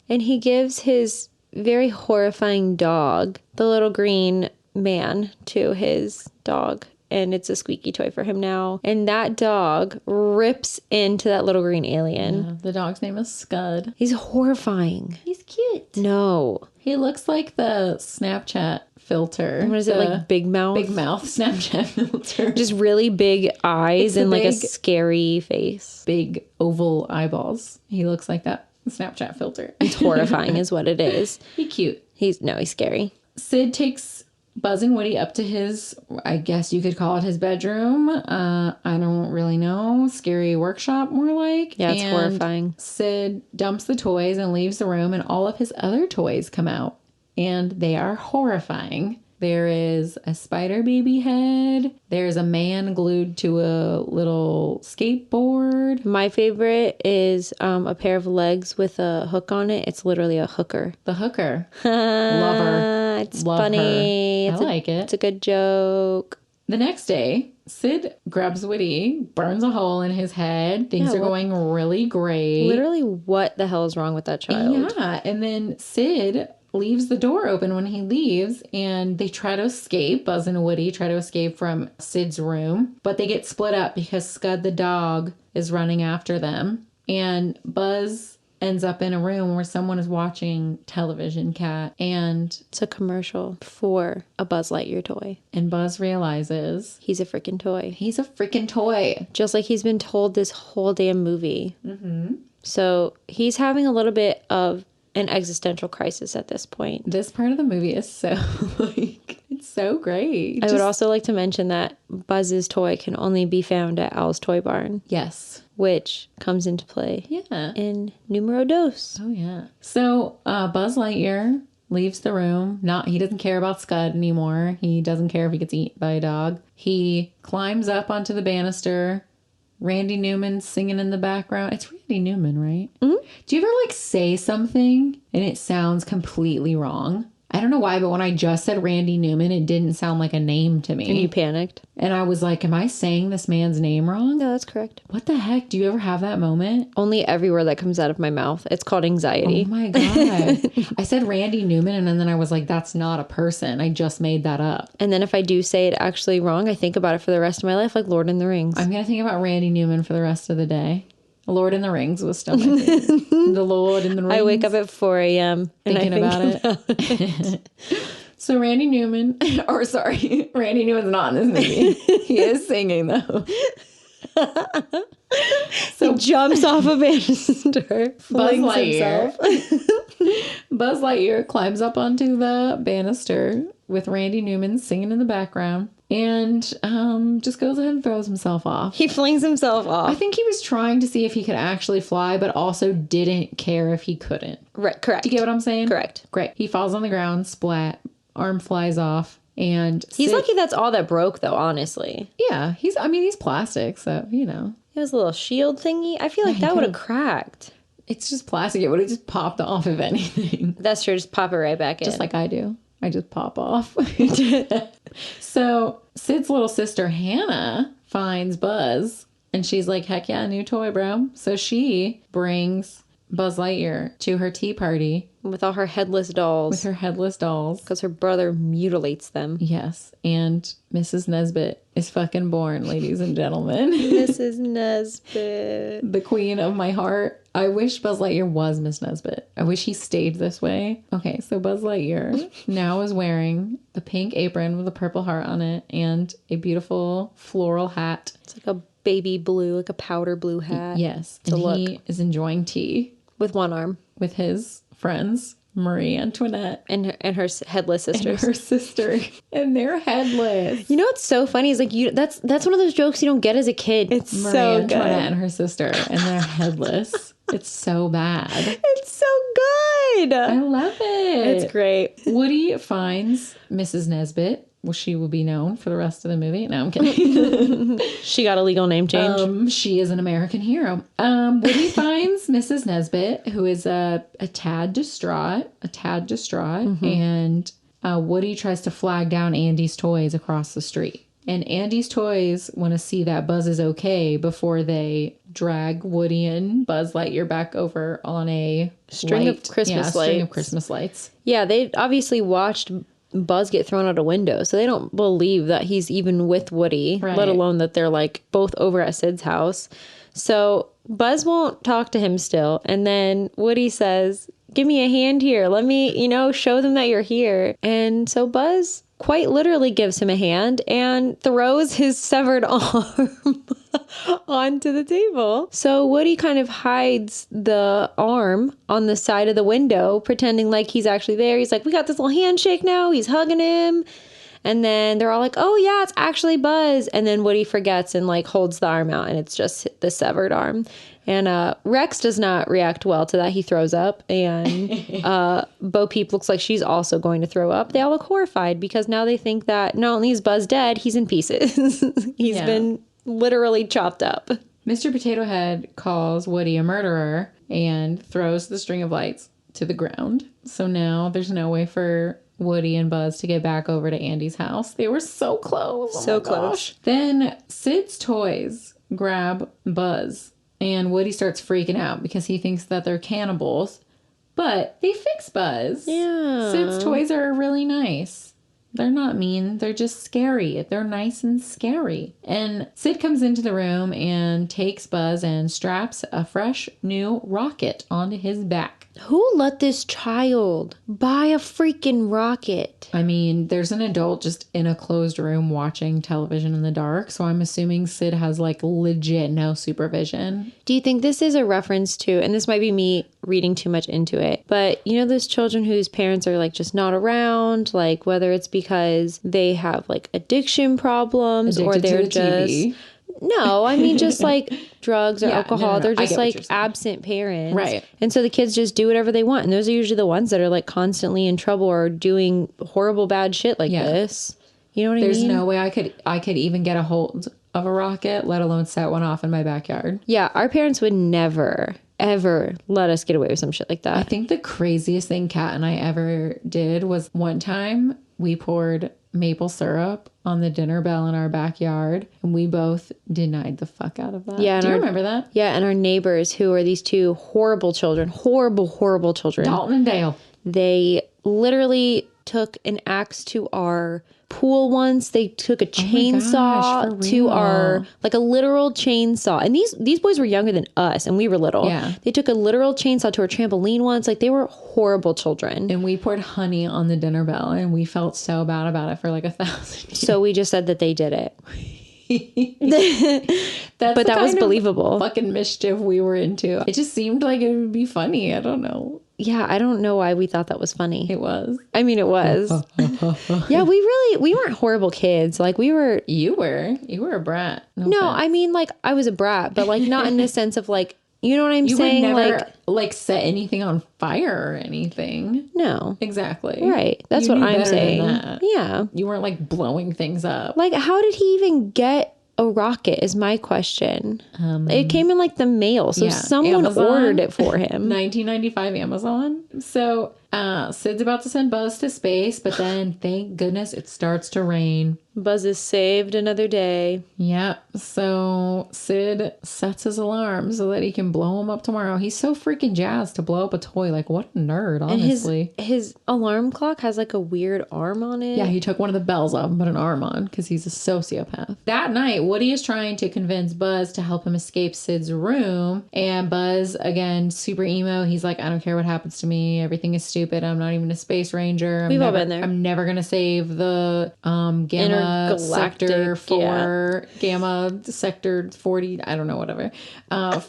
and he gives his very horrifying dog, the little green man, to his dog. and it's a squeaky toy for him now. And that dog rips into that little green alien. Yeah, the dog's name is Scud. He's horrifying. He's cute. No. He looks like the Snapchat filter. What is it, like Big Mouth? Big Mouth Snapchat filter. Just really big eyes and like a scary face. Big oval eyeballs. He looks like that Snapchat filter. It's horrifying is what it is. He's cute. He's scary. Sid takes Buzz and Woody up to his, I guess you could call it his bedroom. I don't really know. Scary workshop, more like. Yeah, it's horrifying. Sid dumps the toys and leaves the room, and all of his other toys come out. And they are horrifying. There is a spider baby head. There's a man glued to a little skateboard. My favorite is a pair of legs with a hook on it. It's literally a hooker. The hooker. Love her. It's Love funny. her. I like it. It's a good joke. The next day, Sid grabs Woody, burns a hole in his head. Things are going really great. Literally, what the hell is wrong with that child? Yeah. And then Sid leaves the door open when he leaves, and they try to escape. Buzz and Woody try to escape from Sid's room, but they get split up because Scud the dog is running after them. And Buzz ends up in a room where someone is watching television, Cat, and it's a commercial for a Buzz Lightyear toy. And Buzz realizes he's a freaking toy. He's a freaking toy. Just like he's been told this whole damn movie. Mm-hmm. So he's having a little bit of an existential crisis at this point. This part of the movie is so, it's so great. I would also like to mention that Buzz's toy can only be found at Al's Toy Barn. Yes. Which comes into play in numero dos. Oh, yeah. So Buzz Lightyear leaves the room. He doesn't care about Scud anymore. He doesn't care if he gets eaten by a dog. He climbs up onto the banister. Randy Newman singing in the background. It's Randy Newman, right? Mm-hmm. Do you ever say something and it sounds completely wrong? I don't know why, but when I just said Randy Newman, it didn't sound like a name to me. And you panicked. And I was like, am I saying this man's name wrong? No, that's correct. What the heck? Do you ever have that moment? Only every word that comes out of my mouth. It's called anxiety. Oh my God. I said Randy Newman, and then I was like, that's not a person. I just made that up. And then if I do say it actually wrong, I think about it for the rest of my life, like Lord in the Rings. I'm going to think about Randy Newman for the rest of the day. Lord in the Rings was still my favorite. The Lord in the Rings. I wake up at 4 a.m. thinking about it. So Randy Newman, Randy Newman's not in this movie. He is singing though. So he jumps off a banister, flings himself. Buzz Lightyear climbs up onto the banister with Randy Newman singing in the background. And just goes ahead and throws himself off. He flings himself off. I think he was trying to see if he could actually fly, but also didn't care if he couldn't. Right, correct. Do you get what I'm saying? Correct. Great. He falls on the ground, splat, arm flies off, and he's lucky that's all that broke, though, honestly. Yeah, he's plastic, so, He has a little shield thingy. I feel like that would have cracked. It's just plastic. It would have just popped off, if anything. That's true. Just pop it right back in. Just like I do. I just pop off. So Sid's little sister Hannah finds Buzz, and she's like, heck yeah, new toy, bro. So she brings Buzz Lightyear to her tea party. With all her headless dolls. With her headless dolls. Because her brother mutilates them. Yes. And Mrs. Nesbit is fucking born, ladies and gentlemen. Mrs. Nesbit. The queen of my heart. I wish Buzz Lightyear was Miss Nesbit. I wish he stayed this way. Okay, so Buzz Lightyear now is wearing a pink apron with a purple heart on it and a beautiful floral hat. It's like a baby blue, like a powder blue hat. Yes. And he is enjoying tea. With one arm. With his friends, Marie Antoinette. And her headless sisters. And her sister. And they're headless. You know what's so funny is that's one of those jokes you don't get as a kid. It's Marie so Antoinette good. and her sister. And they're headless. It's so bad. It's so good. I love it. It's great. Woody finds Mrs. Nesbit. Well, she will be known for the rest of the movie. No, I'm kidding. She got a legal name change. She is an American hero. Woody finds Mrs. Nesbit, who is a tad distraught. Mm-hmm. And Woody tries to flag down Andy's toys across the street. And Andy's toys want to see that Buzz is okay before they drag Woody and Buzz Lightyear back over on a string of Christmas lights. String of Christmas lights. Yeah, they obviously watched Buzz get thrown out a window. So they don't believe that he's even with Woody, Right. let alone that they're like both over at Sid's house. So Buzz won't talk to him still. And then Woody says, give me a hand here. Let me, show them that you're here. And so Buzz quite literally gives him a hand and throws his severed arm onto the table. So Woody kind of hides the arm on the side of the window, pretending like he's actually there. He's like, we got this little handshake now. He's hugging him. And then they're all like, oh yeah, it's actually Buzz. And then Woody forgets and like holds the arm out and it's just the severed arm. And Rex does not react well to that. He throws up. And Bo Peep looks like she's also going to throw up. They all look horrified because now they think that not only is Buzz dead, he's in pieces. He's been literally chopped up. Mr. Potato Head calls Woody a murderer and throws the string of lights to the ground. So now there's no way for Woody and Buzz to get back over to Andy's house. They were so close. Oh so my close. Gosh. Then Sid's toys grab Buzz and Woody starts freaking out because he thinks that they're cannibals. But they fix Buzz. Yeah. Sid's toys are really nice. They're not mean. They're just scary. They're nice and scary. And Sid comes into the room and takes Buzz and straps a fresh new rocket onto his back. Who let this child buy a freaking rocket? I mean, there's an adult just in a closed room watching television in the dark. So I'm assuming Sid has like legit no supervision. Do you think this is a reference to, and this might be me reading too much into it, but those children whose parents are like just not around, like whether it's because they have like addiction problems or they're just... TV. No, I mean just like drugs or Yeah, alcohol. no. They're I just get what like you're saying. absent parents. Right. And so the kids just do whatever they want. And those are usually the ones that are like constantly in trouble or doing horrible bad shit like this. You know what I mean? There's no way I could even get a hold of a rocket, let alone set one off in my backyard. Yeah, our parents would never, ever let us get away with some shit like that. I think the craziest thing Kat and I ever did was one time we poured maple syrup on the dinner bell in our backyard and we both denied the fuck out of that. Yeah, Do you remember that? Yeah, and our neighbors, who are these two horrible children, horrible children. Dalton and Dale. They literally took an axe to our pool once. They took a chainsaw for to real. our, like a literal chainsaw. And these boys were younger than us and we were little. Yeah. They took a literal chainsaw to our trampoline once. Like they were horrible children. And we poured honey on the dinner bell and we felt so bad about it for like 1,000 years. So we just said that they did it. That's But the that was kind of believable. fucking mischief we were into. It just seemed like it would be funny. I don't know. Yeah, I don't know why we thought that was funny. It was. I mean, it was. Yeah, we weren't horrible kids. Like we were. You were a brat. No, offense. I mean, like I was a brat, but like not in the sense of like, you know what I'm You saying? would never Like, like set anything on fire or anything. no. Exactly. Right. That's You what knew I'm better than saying. that. Yeah. You weren't like blowing things up. Like, how did he even get a rocket is my question. It came in like the mail. So yeah, someone Amazon. ordered it for him. 1995 Amazon. So Sid's about to send Buzz to space, but then thank goodness it starts to rain. Buzz is saved another day. Yep. So Sid sets his alarm so that he can blow him up tomorrow. He's so freaking jazzed to blow up a toy. Like, what a nerd, honestly. And his alarm clock has like a weird arm on it. Yeah, he took one of the bells off and put an arm on because he's a sociopath. That night, Woody is trying to convince Buzz to help him escape Sid's room. And Buzz, again, super emo. He's like, I don't care what happens to me. Everything is stupid. I'm not even a space ranger. We've all been there. I'm never going to save the Gamma Sector 4, Gamma Sector 40, I don't know, whatever,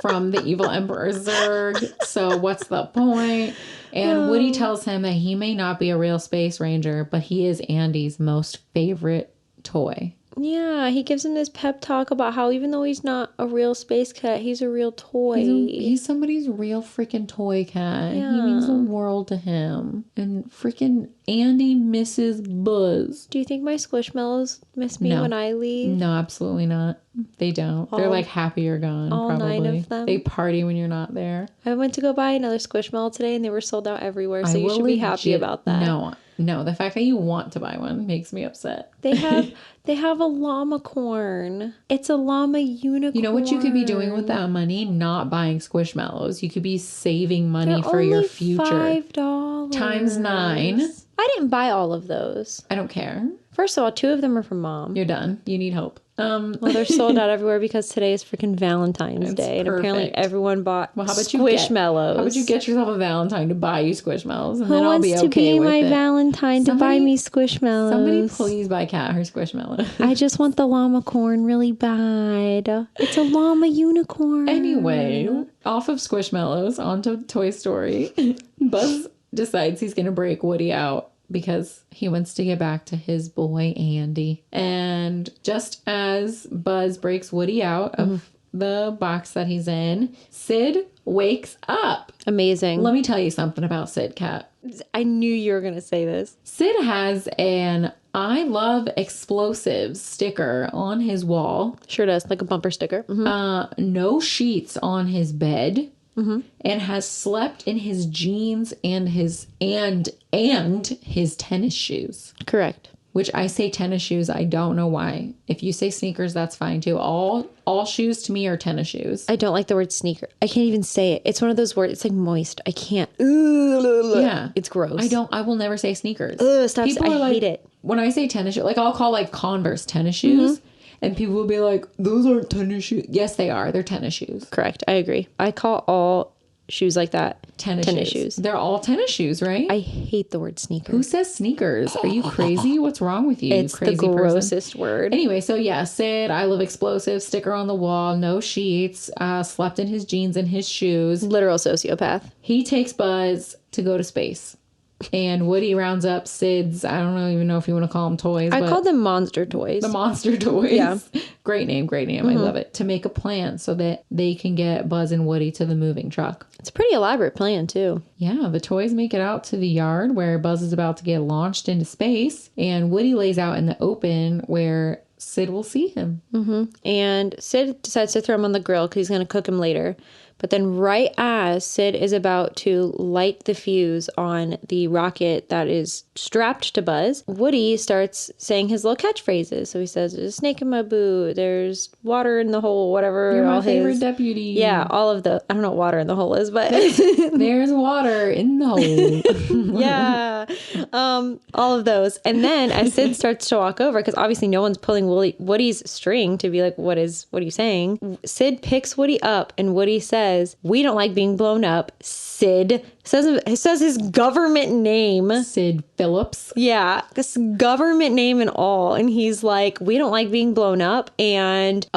from the evil Emperor Zurg. So what's the point? And Woody tells him that he may not be a real space ranger, but he is Andy's most favorite toy. Yeah, he gives him this pep talk about how even though he's not a real space cat, he's a real toy. He's somebody's real freaking toy cat. Yeah. He means the world to him. And freaking Andy misses Buzz. Do you think my squishmallows miss me No. when I leave? No, absolutely not. They don't. They're like happy you're gone, all probably. 9 of them? They party when you're not there. I went to go buy another Squishmallow today and they were sold out everywhere. So you should be happy about that. No. The fact that you want to buy one makes me upset. They have a llama corn. It's a llama unicorn. You know what you could be doing with that money? Not buying Squishmallows. You could be saving money for your future. $5 times 9. I didn't buy all of those. I don't care. First of all, 2 of them are from Mom. You're done. You need hope. Well, they're sold out everywhere because today is freaking Valentine's Day, and apparently everyone bought Squishmallows. How about you get yourself a Valentine to buy you Squishmallows, and Who then I'll be wants to okay be with my it. Valentine to buy me Squishmallows? Somebody please buy Kat her Squishmallow. I just want the llama corn really bad. It's a llama unicorn. Anyway, off of Squishmallows onto Toy Story. Buzz decides he's going to break Woody out because he wants to get back to his boy Andy. And just as Buzz breaks Woody out of the box that he's in, Sid wakes up. Amazing. Let me tell you something about Sid, Kat. I knew you were going to say this. Sid has an I love explosives sticker on his wall. Sure does, like a bumper sticker. No sheets on his bed. And has slept in his jeans and his tennis shoes. Correct. Which I say tennis shoes. I don't know why. If you say sneakers, that's fine too. All shoes to me are tennis shoes. I don't like the word sneaker. I can't even say it. It's one of those words. It's like moist. I can't. Yeah, it's gross. I will never say sneakers. Stop. People I hate it. When I say tennis shoes, like I'll call like Converse tennis shoes. And people will be like, those aren't tennis shoes. Yes, they are. They're tennis shoes. Correct. I agree. I call all shoes like that tennis shoes. They're all tennis shoes, right? I hate the word sneaker. Who says sneakers? Are you crazy? What's wrong with you? It's you crazy the grossest word. Anyway, so yeah, Sid, I love explosives, sticker on the wall, no sheets, slept in his jeans and his shoes. Literal sociopath. He takes Buzz to go to space. And Woody rounds up Sid's, I don't even know if you want to call them toys. I call them monster toys. The monster toys. Yeah. Great name. I love it. To make a plan so that they can get Buzz and Woody to the moving truck. It's a pretty elaborate plan, too. Yeah, the toys make it out to the yard where Buzz is about to get launched into space. And Woody lays out in the open where Sid will see him. And Sid decides to throw him on the grill because he's going to cook him later. But then right as Sid is about to light the fuse on the rocket that is strapped to Buzz, Woody starts saying his little catchphrases. So he says, there's a snake in my boot, there's water in the hole, whatever. You're my favorite deputy. Yeah, all of the, I don't know what water in the hole is, but. There's water in the hole. Yeah. All of those. And then as Sid starts to walk over, because obviously no one's pulling Woody's string to be like, what are you saying? Sid picks Woody up and Woody says, we don't like being blown up. Sid says his government name. Sid Phillips. Yeah, this government name and all. And he's like, we don't like being blown up. And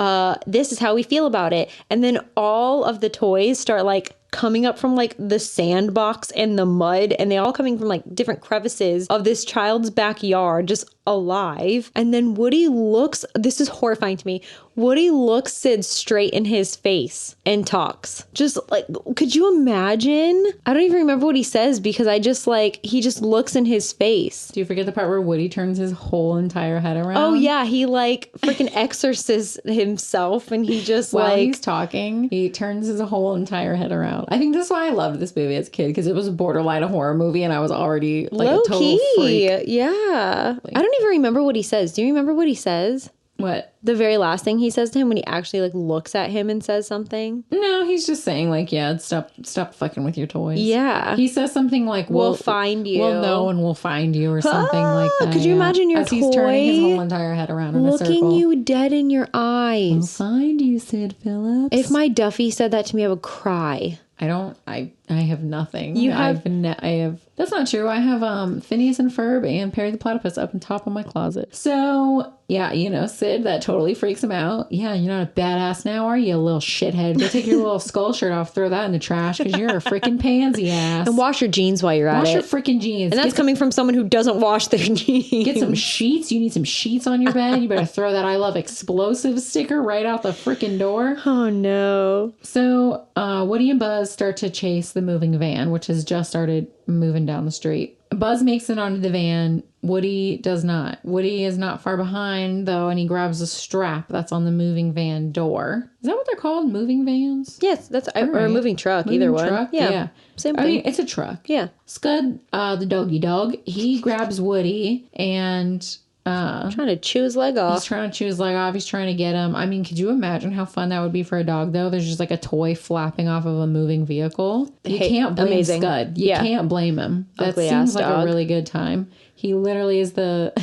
this is how we feel about it. And then all of the toys start like coming up from like the sandbox and the mud, and they all coming from like different crevices of this child's backyard, just alive. And then Woody looks, this is horrifying to me, Woody looks Sid straight in his face and talks. Just like, could you imagine? I don't even remember what he says because he just looks in his face. Do you forget the part where Woody turns his whole entire head around? Oh yeah, he like freaking exorcises himself and he just while he's talking, he turns his whole entire head around. I think that's why I loved this movie as a kid, because it was borderline a horror movie and I was already like low a total key freak. Yeah, I don't even remember what he says. Do you remember what he says? What? The very last thing he says to him when he actually like looks at him and says something? No, he's just saying like, yeah, stop fucking with your toys. Yeah. He says something like, we'll find you. We'll know and we'll find you or something like that. Could you imagine your as toy he's turning his whole entire head around in a circle. Looking you dead in your We'll eyes? find you, Sid Phillips. If my Duffy said that to me, I would cry. I have nothing. You have... I have... That's not true. I have Phineas and Ferb and Perry the Platypus up on top of my closet. So, yeah, Sid, that totally freaks him out. Yeah, you're not a badass now, are you, little shithead? Go take your little skull shirt off, throw that in the trash, because you're a freaking pansy ass. And wash your jeans while you're at it. Wash your freaking jeans. And that's coming from someone who doesn't wash their jeans. Get some sheets. You need some sheets on your bed. You better throw that I love explosive sticker right out the freaking door. Oh, no. So, Woody and Buzz start to chase the moving van, which has just started moving down the street. Buzz makes it onto the van Woody does not. Woody is not far behind, though, and he grabs a strap that's on the moving van door. Is that what they're called? Moving vans? Yes, that's or a moving truck, Moving either one. truck? Yeah. Same I thing. mean, it's a truck. Yeah. Scud, the doggy dog, he grabs Woody and Trying to chew his leg off. he's trying to chew his leg off. He's trying to get him. I mean, could you imagine how fun that would be for a dog, though? There's just like a toy flapping off of a moving vehicle. You can't blame amazing. Scud. You can't blame him. That Ugly seems ass like dog. a really good time. He literally is the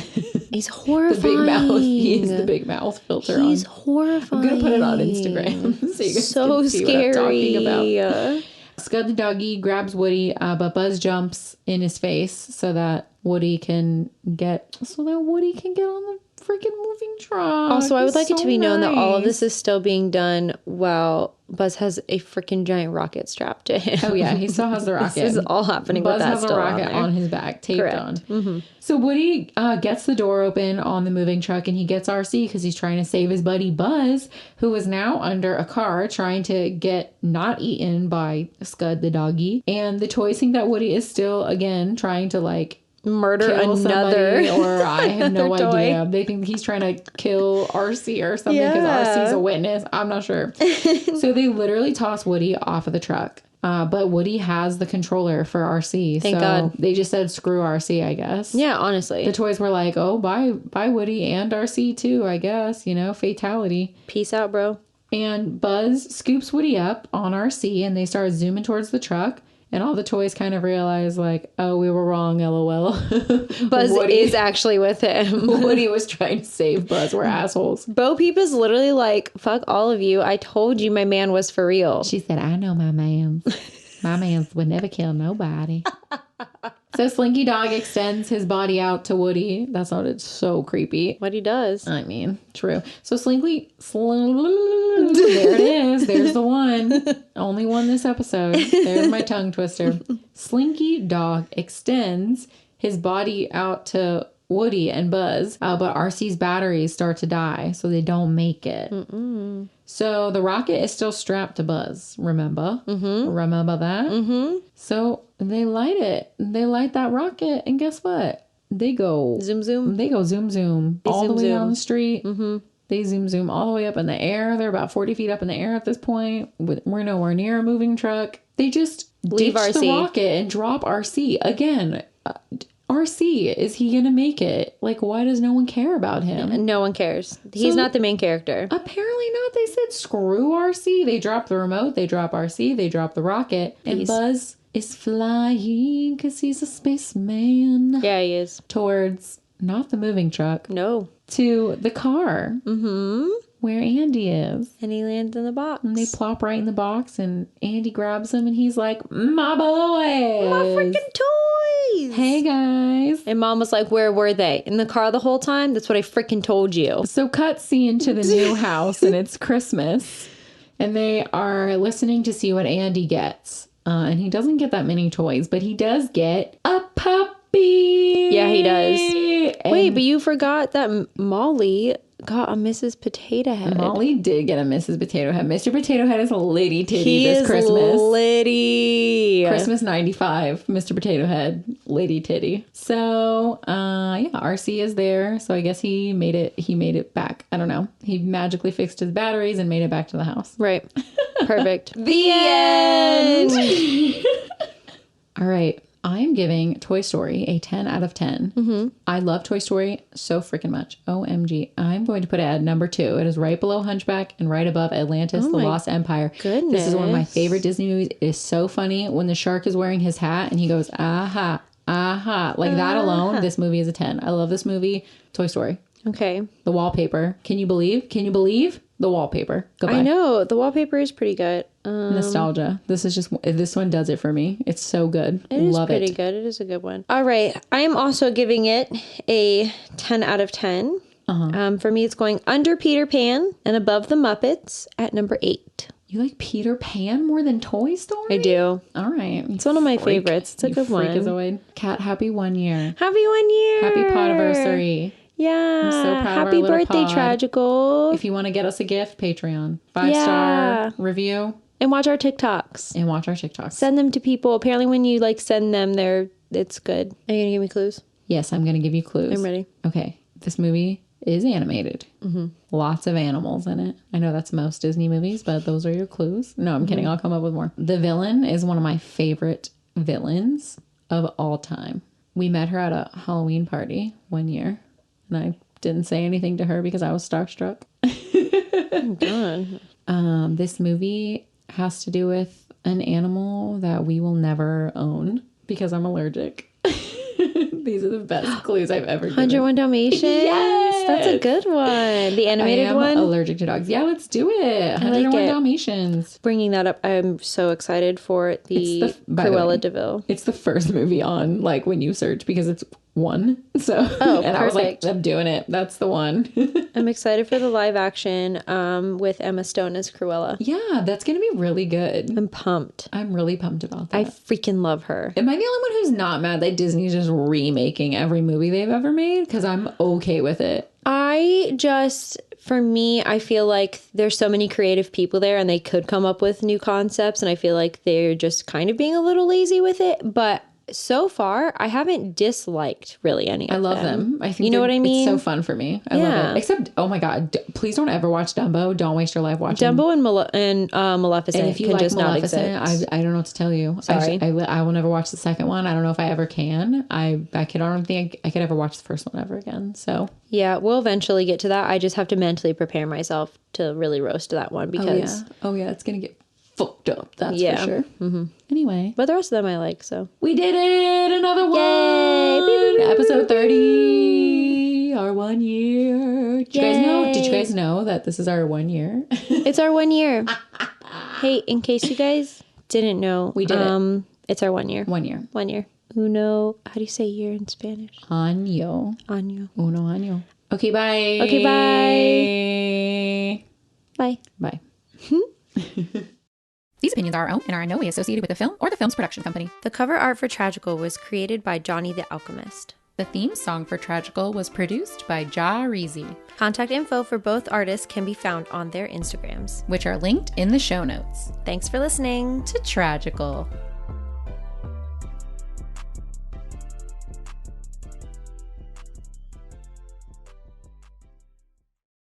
He's horrifying. big mouth. He is the big mouth filter He's on. horrifying. I'm going to put it on Instagram so you guys So can see what I'm talking about. scary. Scud the doggy grabs Woody, but Buzz jumps in his face so that Woody can get on the freaking moving truck. Also, I would like it to be known that all of nice. this is still being done while Buzz has a freaking giant rocket strapped to him. Oh yeah, he still has the rocket. This is all happening Buzz with that has a still rocket on on his back, taped Correct. on. Mm-hmm. So Woody gets the door open on the moving truck, and he gets RC because he's trying to save his buddy Buzz, who is now under a car trying to get not eaten by Scud the doggy. And the toys think that Woody is still again trying to like Murder kill another. somebody, or I have no another toy. idea. They think he's trying to kill RC or something because Yeah. RC's a witness. I'm not sure. So they literally toss Woody off of the truck. But Woody has the controller for RC. Thank so God. they just said screw RC, I guess. Yeah, honestly. The toys were like, oh, bye Woody and RC too, I guess. You know, fatality. Peace out, bro. And Buzz scoops Woody up on RC and they start zooming towards the truck. And all the toys kind of realize, like, oh, we were wrong, LOL. Buzz Woody is actually with him. Woody was trying to save Buzz. We're assholes. Bo Peep is literally like, fuck all of you. I told you my man was for real. She said, I know my mans. My mans would never kill nobody. So Slinky Dog extends his body out to Woody. That sounded so creepy. What he does. I mean, true. So there it is. There's the one. Only one this episode. There's my tongue twister. Slinky Dog extends his body out to Woody and Buzz, but RC's batteries start to die, so they don't make it. So the rocket is still strapped to Buzz, remember? Mm-hmm. Remember that? Mm-hmm. So they light it. They light that rocket, and guess what? They go... Zoom, zoom. They go zoom, zoom. All the zoom, way zoom. down the street. Mm-hmm. They zoom, zoom all the way up in the air. They're about 40 feet up in the air at this point. We're nowhere near a moving truck. They just Leave ditch the RC. rocket and drop RC. Again, RC, is he going to make it? Like, why does no one care about him? No one cares. He's So- not the main character. Apparently not. They said screw RC. They drop the remote. They drop RC. They drop the rocket. And Peace. Buzz is flying because he's a spaceman Yeah, he is. towards not the moving truck, No. to the car where Andy is. And he lands in the box. And they plop right in the box, and Andy grabs him, and he's like, my boys. My freaking toys. Hey, guys. And mom was like, where were they? In the car the whole time? That's what I freaking told you. So cut scene to the new house, and it's Christmas, and they are listening to see what Andy gets. And he doesn't get that many toys, but he does get a puppy. Yeah, he does. And Wait, but you forgot that Molly got a Mrs. Potato Head. Molly did get a Mrs. Potato Head. Mr. Potato Head is a lady titty He this is Christmas. litty. Christmas 95, Mr. Potato Head, lady titty. So, yeah, RC is there. So I guess he made it back. I don't know. He magically fixed his batteries and made it back to the house. Right. Perfect. The end! All right. I'm giving Toy Story a 10 out of 10. Mm-hmm. I love Toy Story so freaking much. OMG. I'm going to put it at number 2. It is right below Hunchback and right above Atlantis, The Lost Empire. goodness. This is one of my favorite Disney movies. It is so funny when the shark is wearing his hat and he goes, aha, aha. Like that alone, this movie is a 10. I love this movie. Toy Story. Okay. The wallpaper. Can you believe? The wallpaper. Goodbye. I know. The wallpaper is pretty good. Nostalgia. This one does it for me. It's so good. It is Love pretty it. good. It is a good one. All right. I am also giving it a 10 out of 10. For me, it's going under Peter Pan and above the Muppets at number 8. You like Peter Pan more than Toy Story? I do. All right. It's one of my favorites. It's a good one. Freakazoid. Cat, happy 1 year. Happy 1 year. Happy Podiversary. Yeah. I'm so proud of our Happy little birthday, pod. Tragical. If you want to get us a gift, Patreon. 5-star review And watch our TikToks. and watch our TikToks. Send them to people. Apparently when you send them, it's good. Are you going to give me clues? Yes, I'm going to give you clues. I'm ready. Okay. This movie is animated. Lots of animals in it. I know that's most Disney movies, but those are your clues. No, I'm kidding. I'll come up with more. The villain is one of my favorite villains of all time. We met her at a Halloween party one year, and I didn't say anything to her because I was starstruck. Oh, God. This movie has to do with an animal that we will never own because I'm allergic. These are the best clues I've ever given. 101 Dalmatians. Yes! That's a good one. The animated I am one. allergic to dogs. Yeah, let's do it. 101 it. Dalmatians. Bringing that up, I'm so excited for the By the way, Cruella de Vil. It's the first movie on like when you search because it's one. So and I was like, I'm doing it. That's the one. I'm excited for the live action with Emma Stone as Cruella. Yeah, that's gonna be really good. I'm pumped. I'm really pumped about that. I freaking love her. Am I the only one who's not mad that Disney's just remaking every movie they've ever made? Because I'm okay with it. For me, I feel like there's so many creative people there and they could come up with new concepts. And I feel like they're just kind of being a little lazy with it. But so far, I haven't disliked really any of them. I love them. I think you know what I mean? It's so fun for me. I love it. Except, oh my God, please don't ever watch Dumbo. Don't waste your life watching Dumbo and Maleficent and if you can like just not Maleficent, exist. I don't know what to tell you. Sorry. I will never watch the second one. I don't know if I ever can. I don't think I could ever watch the first one ever again. So yeah, we'll eventually get to that. I just have to mentally prepare myself to really roast that one because oh yeah, it's gonna get fucked up. That's for sure. Mm-hmm. Anyway, but the rest of them I like. So we did it. Another one. Yay! Episode 30. Our 1 year. Did you guys know that this is our 1 year? It's our 1 year. Hey, in case you guys didn't know, we did it. It's our 1 year. 1 year. 1 year. Uno. How do you say year in Spanish? Año. Año. Uno año. Okay, bye. Okay, bye. Bye. Bye. These opinions are our own and are in no way associated with the film or the film's production company. The cover art for Tragical was created by Johnny the Alchemist. The theme song for Tragical was produced by Jahreezy. Contact info for both artists can be found on their Instagrams, which are linked in the show notes. Thanks for listening to Tragical.